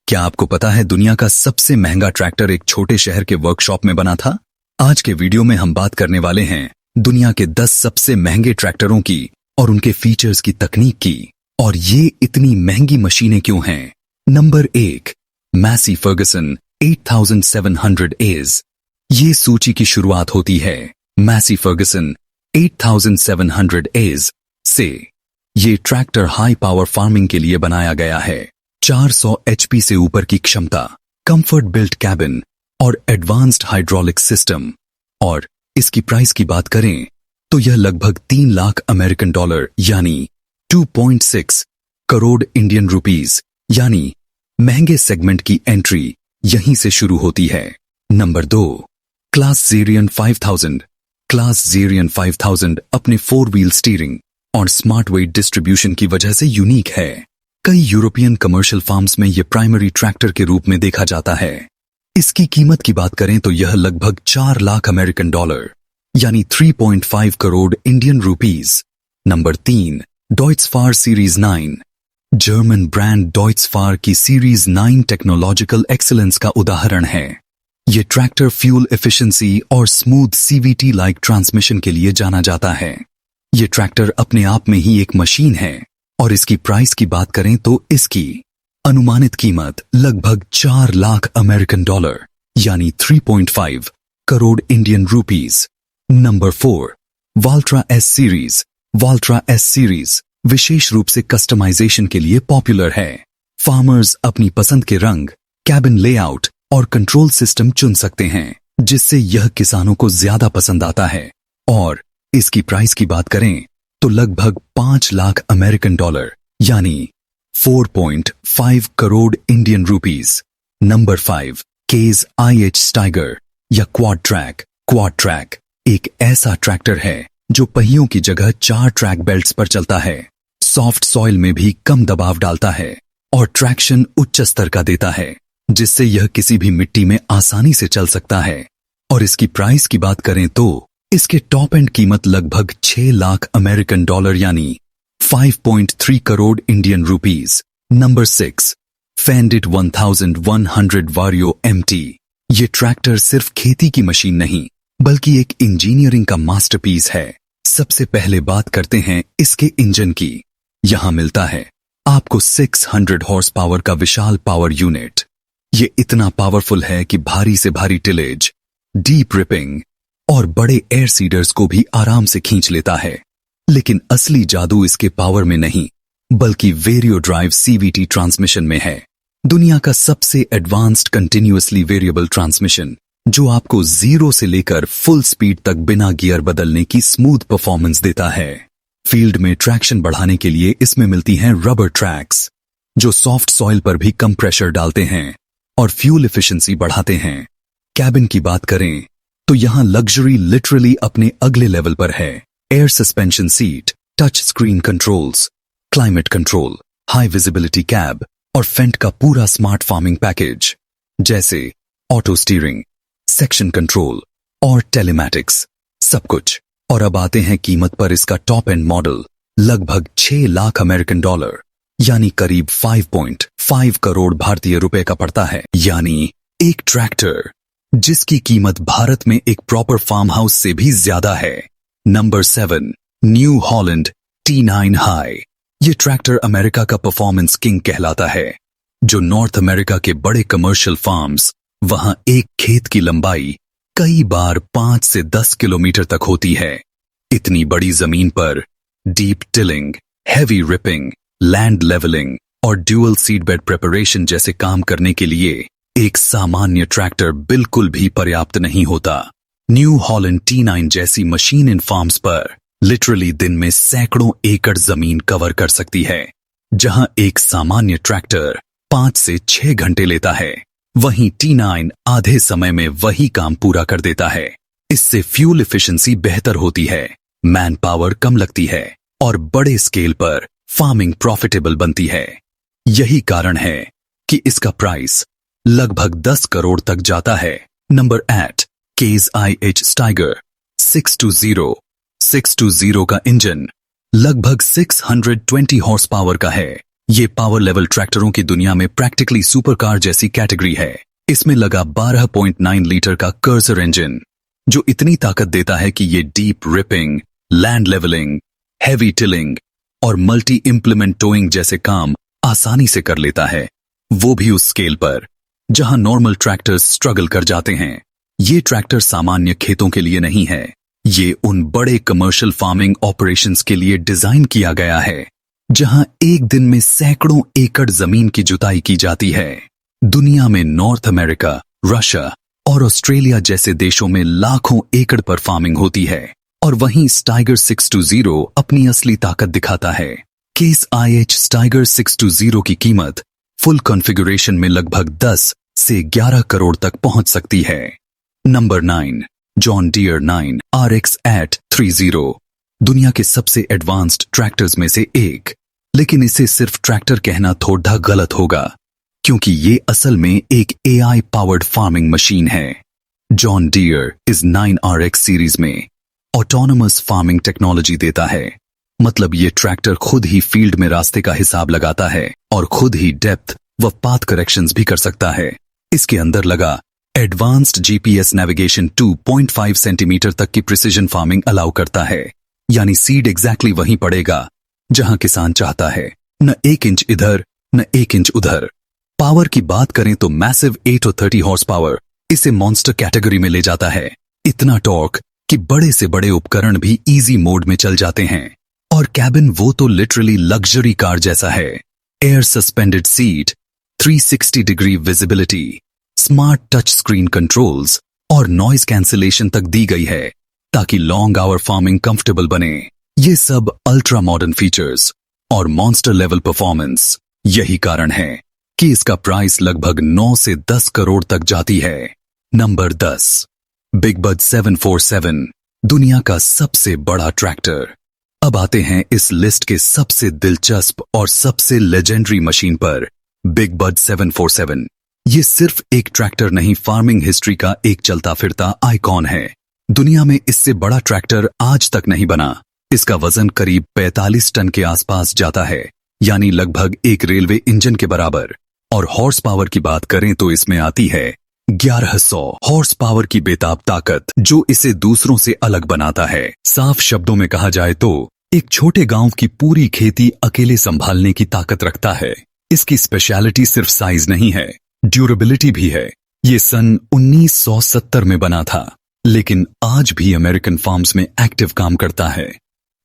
क्या आपको पता है दुनिया का सबसे महंगा ट्रैक्टर एक छोटे शहर के वर्कशॉप में बना था? आज के वीडियो में हम बात करने वाले हैं दुनिया के 10 सबसे महंगे ट्रैक्टरों की और उनके फीचर्स की तकनीक की, और ये इतनी महंगी मशीनें क्यों हैं। नंबर 1, मैसी फर्गसन 8700 एज। ये सूची की शुरुआत होती है मैसी फर्गसन 8700 एज से। ये ट्रैक्टर हाई पावर फार्मिंग के लिए बनाया गया है। 400 HP से ऊपर की क्षमता, कंफर्ट बिल्ट कैबिन और एडवांस्ड हाइड्रोलिक सिस्टम। और इसकी प्राइस की बात करें तो यह लगभग 3 लाख अमेरिकन डॉलर यानी 2.6 करोड़ इंडियन रुपीस, यानी महंगे सेगमेंट की एंट्री यहीं से शुरू होती है। Number 2, Claas Xerion 5000। Claas Xerion 5000 अपने 4 व्हील स्टीयरिंग और स्मार्ट वेट डिस्ट्रीब्यूशन की वजह से यूनिक है। कई यूरोपियन कमर्शियल फार्म्स में यह प्राइमरी ट्रैक्टर के रूप में देखा जाता है। इसकी कीमत की बात करें तो यह लगभग 4 लाख अमेरिकन डॉलर यानी 3.5 crore Indian rupees. Number 3, Deutz Fahr series 9। German brand Deutz Fahr की सीरीज 9 टेक्नोलॉजिकल एक्सीलेंस का उदाहरण है। यह ट्रैक्टर फ्यूल एफिशिएंसी और स्मूथ CVT लाइक ट्रांसमिशन के लिए जाना जाता है। यह ट्रैक्टर अपने आप में ही एक मशीन है, और इसकी प्राइस की बात करें तो इसकी अनुमानित कीमत लगभग 4 लाख अमेरिकन डॉलर यानी 3.5 crore Indian rupees. Number 4, Valtra S series. Valtra S series विशेष रूप से कस्टमाइजेशन के लिए पॉपुलर है। फार्मर्स अपनी पसंद के रंग, कैबिन लेआउट और कंट्रोल सिस्टम चुन सकते हैं, जिससे यह किसानों को ज्यादा पसंद आता है। और इसकी प्राइस की बात करें तो लगभग 5 लाख अमेरिकन डॉलर यानी 4.5 crore Indian rupees. Number 5, Case IH Steiger या क्वाड ट्रैक। क्वाड ट्रैक एक ऐसा ट्रैक्टर है जो पहियों की जगह 4 ट्रैक बेल्ट्स पर चलता है, सॉफ्ट सॉइल में भी कम दबाव डालता है और ट्रैक्शन उच्च स्तर का देता है, जिससे यह किसी भी मिट्टी में आसानी से चल सकता है। और इसकी प्राइस की बात करें तो इसके टॉप एंड कीमत लगभग 6 लाख अमेरिकन डॉलर यानी 5.3 crore Indian rupees. Number 6, फेंडिट 1100 Wario MT। ये ट्रैक्टर सिर्फ खेती की मशीन नहीं बल्कि एक इंजीनियरिंग का मास्टरपीस है। सबसे पहले बात करते हैं इसके इंजन की। यहां मिलता है आपको 600 हॉर्स पावर का विशाल पावर यूनिट। ये इतना पावरफुल है कि भारी से भारी टिलेज, डीप रिपिंग और बड़े एयर सीडर्स को भी आराम से खींच लेता है। लेकिन असली जादू इसके पावर में नहीं बल्कि वेरियो ड्राइव CVT ट्रांसमिशन में है। दुनिया का सबसे एडवांस्ड कंटिन्यूअसली वेरिएबल ट्रांसमिशन, जो आपको 0 से लेकर फुल स्पीड तक बिना गियर बदलने की स्मूथ परफॉर्मेंस देता है। फील्ड में ट्रैक्शन बढ़ाने के लिए इसमें मिलती हैं रबर ट्रैक्स, जो सॉफ्ट सॉइल पर भी कम प्रेशर डालते हैं और फ्यूल एफिशिएंसी बढ़ाते हैं। कैबिन की बात करें तो यहां लग्जरी लिटरली अपने अगले लेवल पर है। Air suspension seat, touch screen controls, climate control, high visibility cab और फेंट का पूरा स्मार्ट फार्मिंग पैकेज, जैसे ऑटो स्टीयरिंग, सेक्शन कंट्रोल और टेलीमैटिक्स, सब कुछ। और अब आते हैं कीमत पर। इसका टॉप एंड मॉडल लगभग 6 लाख अमेरिकन डॉलर यानी करीब 5.5 करोड़ भारतीय रुपए का पड़ता है, यानी एक ट्रैक्टर जिसकी कीमत भारत में एक प्रॉपर फार्म हाउस से भी ज्यादा है। Number 7, new Holland T9 high. ये ट्रैक्टर अमेरिका का परफॉर्मेंस किंग कहलाता है, जो नॉर्थ अमेरिका के बड़े कमर्शियल फार्म्स, वहां एक खेत की लंबाई कई बार 5 से 10 किलोमीटर तक होती है। इतनी बड़ी जमीन पर deep tilling, heavy ripping, land levelling और ड्यूअल सीडबेड प्रिपरेशन जैसे काम करने के लिए एक सामान्य ट्रैक्टर बिल्कुल भी पर्याप्त नहीं होता। न्यू हॉलैंड T9 जैसी मशीन इन फार्म्स पर लिटरली दिन में सैकड़ों एकड़ जमीन कवर कर सकती है, जहां एक सामान्य ट्रैक्टर 5 से 6 घंटे लेता है। वहीं T9 आधे समय में वही काम पूरा कर देता है। इससे फ्यूल एफिशिएंसी बेहतर होती है, मैन पावर कम लगती है और बड़े स्केल पर फार्मिंग प्रॉफिटेबल बनती है। यही कारण है कि इसका प्राइस लगभग 10 करोड़ तक जाता है। नंबर 8, केज IH स्टाइगर 620 का इंजन लगभग 620 हॉर्स पावर का है ये पावर लेवल ट्रैक्टरों की दुनिया में प्रैक्टिकली सुपर कार जैसी कैटेगरी है। इसमें लगा 12.9 लीटर का कर्सर इंजन, जो इतनी ताकत देता है कि ये deep ripping, land levelling, heavy tilling और मल्टी इंप्लीमेंट टोइंग जैसे काम आसानी से कर लेता है, वो भी उस स्केल पर जहां नॉर्मल ट्रैक्टर्स स्ट्रगल कर जाते हैं। ये ट्रैक्टर सामान्य खेतों के लिए नहीं है, ये उन बड़े कमर्शियल फार्मिंग ऑपरेशंस के लिए डिजाइन किया गया है जहां एक दिन में सैकड़ों एकड़ जमीन की जुताई की जाती है। दुनिया में नॉर्थ अमेरिका, रशिया और ऑस्ट्रेलिया जैसे देशों में लाखों एकड़ पर फार्मिंग होती है, और वहीं स्टाइगर 620 अपनी असली ताकत दिखाता है। केस IH स्टाइगर 620 की कीमत फुल कॉन्फ़िगरेशन में लगभग 10 से 11 करोड़ तक पहुंच सकती है। नंबर 9, जॉन डियर 9 RX 830, दुनिया के सबसे एडवांस्ड ट्रैक्टर्स में से एक। लेकिन इसे सिर्फ ट्रैक्टर कहना थोड़ा गलत होगा, क्योंकि ये असल में एक AI पावर्ड फार्मिंग मशीन है। जॉन डियर इस 9 RX सीरीज में ऑटोनोमस फार्मिंग टेक्नोलॉजी देता है। मतलब ये ट्रैक्टर खुद ही फील्ड में रास्ते का हिसाब लगाता है और खुद ही डेप्थ व पाथ करेक्शंस भी कर सकता है। इसके अंदर लगा एडवांस्ड GPS नेविगेशन 2.5 सेंटीमीटर तक की प्रिसीजन फार्मिंग अलाउ करता है, यानी सीड एग्जैक्टली वहीं पड़ेगा जहां किसान चाहता है, न 1 इंच इधर न 1 इंच उधर। पावर की बात करें तो मैसिव 830 हॉर्स पावर इसे मॉन्स्टर कैटेगरी में ले जाता है। इतना टॉर्क कि बड़े से बड़े उपकरण भी इजी मोड में चल जाते हैं। और कैबिन वो तो लिटरली लग्जरी कार जैसा है। Air suspended seat, 360 degree visibility, smart touch screen controls और नॉइज कैंसिलेशन तक दी गई है ताकि लॉन्ग आवर फार्मिंग कंफर्टेबल बने। ये सब अल्ट्रा मॉडर्न फीचर्स और मॉन्स्टर लेवल परफॉर्मेंस, यही कारण है कि इसका प्राइस लगभग 9 से 10 करोड़ तक जाती है। नंबर 10, बिग बड 747, दुनिया का सबसे बड़ा ट्रैक्टर। अब आते हैं इस लिस्ट के सबसे दिलचस्प और सबसे लेजेंडरी मशीन पर, बिग बड 747। ये सिर्फ एक ट्रैक्टर नहीं, फार्मिंग हिस्ट्री का एक चलता फिरता आइकॉन है। दुनिया में इससे बड़ा ट्रैक्टर आज तक नहीं बना। इसका वजन करीब 45 टन के आसपास जाता है, यानी लगभग एक रेलवे इंजन के बराबर। और हॉर्स पावर की बात करें तो इसमें आती है 1100 हॉर्स पावर की बेताब ताकत, जो इसे दूसरों से अलग बनाता है। साफ शब्दों में कहा जाए तो एक छोटे गांव की पूरी खेती अकेले संभालने की ताकत रखता है। इसकी स्पेशलिटी सिर्फ साइज नहीं है, ड्यूरेबिलिटी भी है। ये सन 1970 में बना था, लेकिन आज भी अमेरिकन फार्म्स में एक्टिव काम करता है।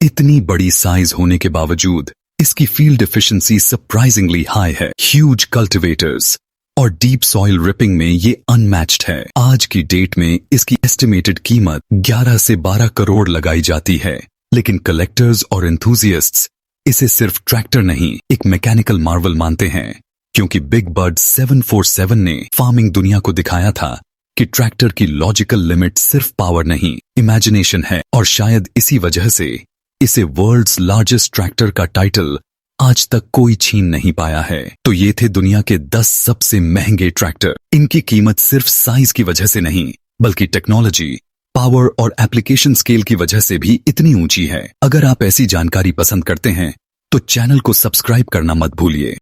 इतनी बड़ी साइज होने के बावजूद इसकी फील्ड एफिशिएंसी सरप्राइजिंगली हाई है। ह्यूज कल्टीवेटर्स और डीप सॉइल रिपिंग में ये अनमैच्ड है। आज की डेट में इसकी एस्टिमेटेड कीमत 11 से 12 करोड़ लगाई जाती है, लेकिन कलेक्टर्स और एंथुसियास्ट्स इसे सिर्फ ट्रैक्टर नहीं, एक मैकेनिकल मार्वल मानते हैं, क्योंकि बिग बड 747 ने फार्मिंग दुनिया को दिखाया था कि ट्रैक्टर की लॉजिकल लिमिट सिर्फ पावर नहीं, इमेजिनेशन है। और शायद इसी वजह से इसे वर्ल्ड्स लार्जेस्ट ट्रैक्टर का टाइटल आज तक कोई छीन नहीं पाया है। तो ये थे दुनिया के 10 सबसे महंगे ट्रैक्टर। इनकी कीमत सिर्फ साइज की वजह से नहीं, बल्कि टेक्नोलॉजी, पावर और एप्लीकेशन स्केल की वजह से भी इतनी ऊंची है। अगर आप ऐसी जानकारी पसंद करते हैं तो चैनल को सब्सक्राइब करना मत भूलिए।